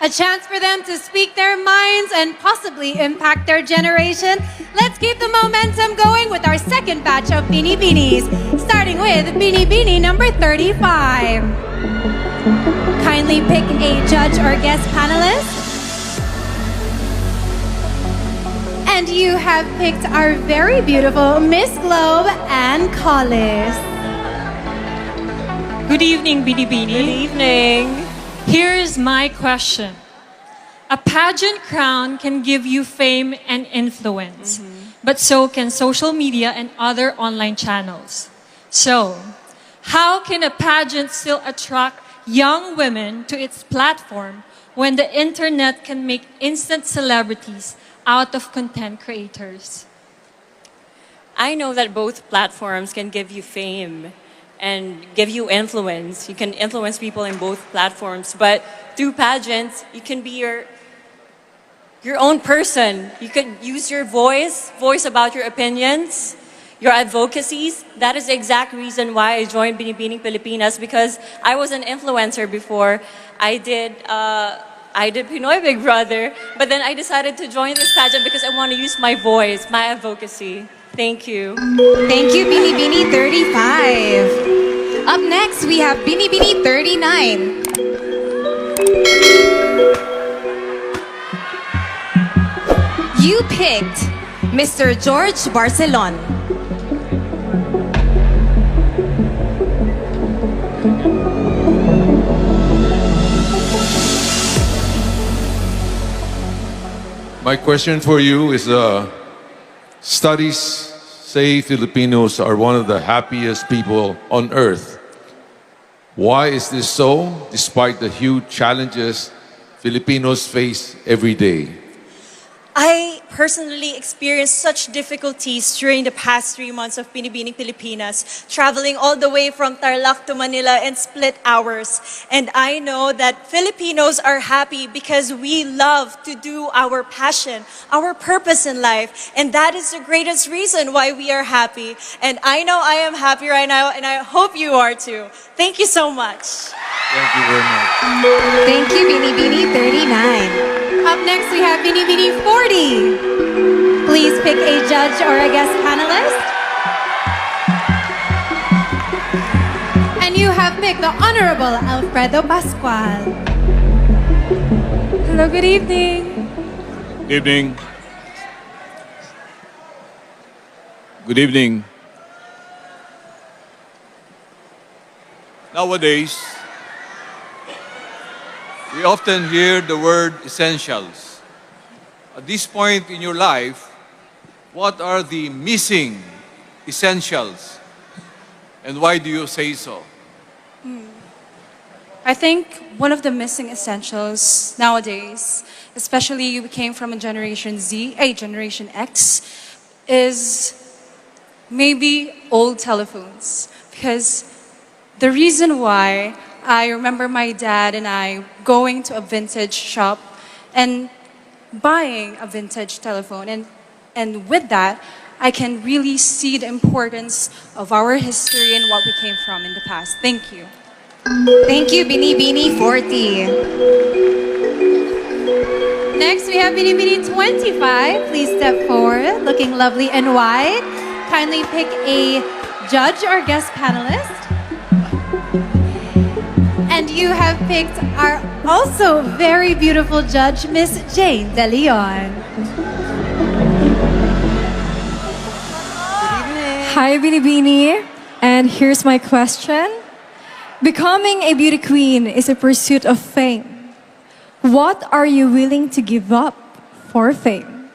A chance for them to speak their minds and possibly impact their generation. Let's keep the momentum going with our second batch of Bini Binis, starting with Bini Bini number 35. Kindly pick a judge or guest panelist. And you have picked our very beautiful Miss Globe and Collis. Good evening, Bini Bini. Good evening. Here's my question. A pageant crown can give you fame and influence, but so can social media and other online channels. So, how can a pageant still attract young women to its platform when the internet can make instant celebrities out of content creators? I know that both platforms can give you fame and give you influence. You can influence people in both platforms, but through pageants, you can be your own person. You could use your voice about your opinions, your advocacies. That is the exact reason why I joined Bini Bini Pilipinas, because I was an influencer before. I did Pinoy Big Brother, but then I decided to join this pageant because I want to use my voice, my advocacy. Thank you. Thank you, Bini Bini 35. Up next, we have Bini Bini 39. You picked Mr. George Barcelon. My question for you is, studies say Filipinos are one of the happiest people on earth. Why is this so, despite the huge challenges Filipinos face every day? I personally experienced such difficulties during the past 3 months of Bini Bini Pilipinas, traveling all the way from Tarlac to Manila in split hours. And I know that Filipinos are happy because we love to do our passion, our purpose in life. And that is the greatest reason why we are happy. And I know I am happy right now, and I hope you are too. Thank you so much. Thank you very much. Thank you, Bini Bini 39. Up next, we have Bini Bini 40. Please pick a judge or a guest panelist. And you have picked the Honorable Alfredo Pascual. Hello, good evening. Good evening. Good evening. Nowadays, we often hear the word essentials. At this point in your life, what are the missing essentials? And why do you say so? I think one of the missing essentials nowadays, especially we came from a Generation Z, a Generation X, is maybe old telephones. Because the reason why I remember my dad and I going to a vintage shop and buying a vintage telephone. And with that, I can really see the importance of our history and what we came from in the past. Thank you. Thank you, Bini Bini 40. Next, we have Bini Bini 25. Please step forward, looking lovely and white. Kindly pick a judge or guest panelist. And you have picked our also very beautiful judge, Miss Jane De Leon. Hi, Bini Bini. And here's my question. Becoming a beauty queen is a pursuit of fame. What are you willing to give up for fame?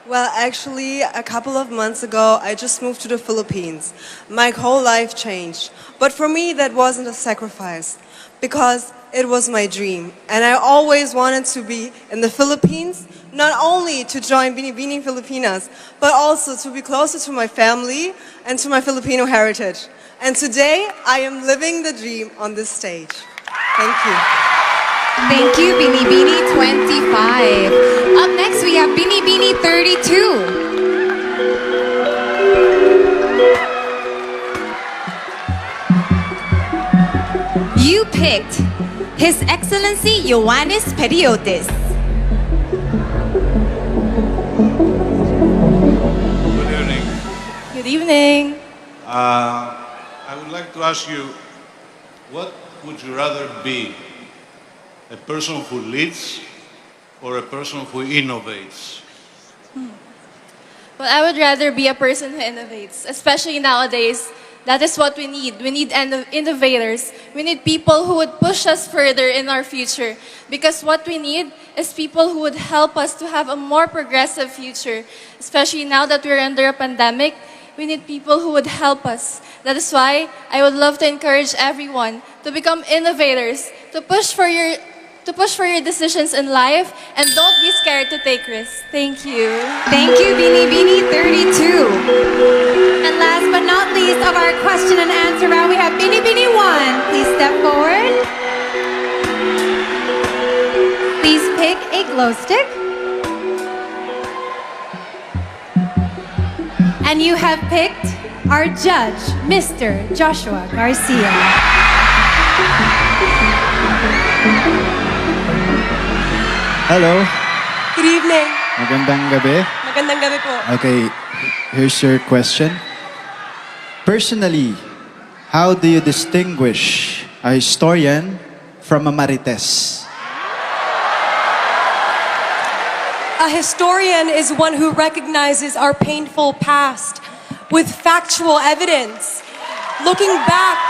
Well, actually, a couple of months ago, I just moved to the Philippines. My whole life changed. But for me, that wasn't a sacrifice because it was my dream. And I always wanted to be in the Philippines, not only to join Bini Bini Filipinas, but also to be closer to my family and to my Filipino heritage. And today, I am living the dream on this stage. Thank you. Thank you, Bini Bini 25. Up next, we have Bini Bini 32. You picked His Excellency Ioannis Periotis. Good evening. Good evening. I would like to ask you, what would you rather be? A person who leads or a person who innovates? Well, I would rather be a person who innovates, especially nowadays. That is what we need. We need innovators. We need people who would push us further in our future. Because what we need is people who would help us to have a more progressive future. Especially now that we're under a pandemic, we need people who would help us. That is why I would love to encourage everyone to become innovators, to push for your decisions in life, and don't be scared to take risks. Thank you. Thank you, Bini Bini 32. And last but not least of our question and answer round, we have Bini Bini 1. Please step forward. Please pick a glow stick. And you have picked our judge, Mr. Joshua Garcia. Hello. Good evening. Magandang gabi. Magandang gabi po. Okay, here's your question. Personally, how do you distinguish a historian from a marites? A historian is one who recognizes our painful past with factual evidence, looking back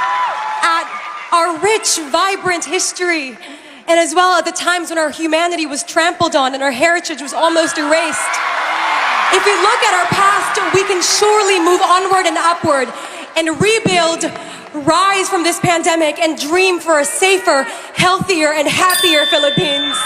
at our rich, vibrant history, and as well at the times when our humanity was trampled on and our heritage was almost erased. If we look at our past, we can surely move onward and upward and rebuild, rise from this pandemic, and dream for a safer, healthier, and happier Philippines.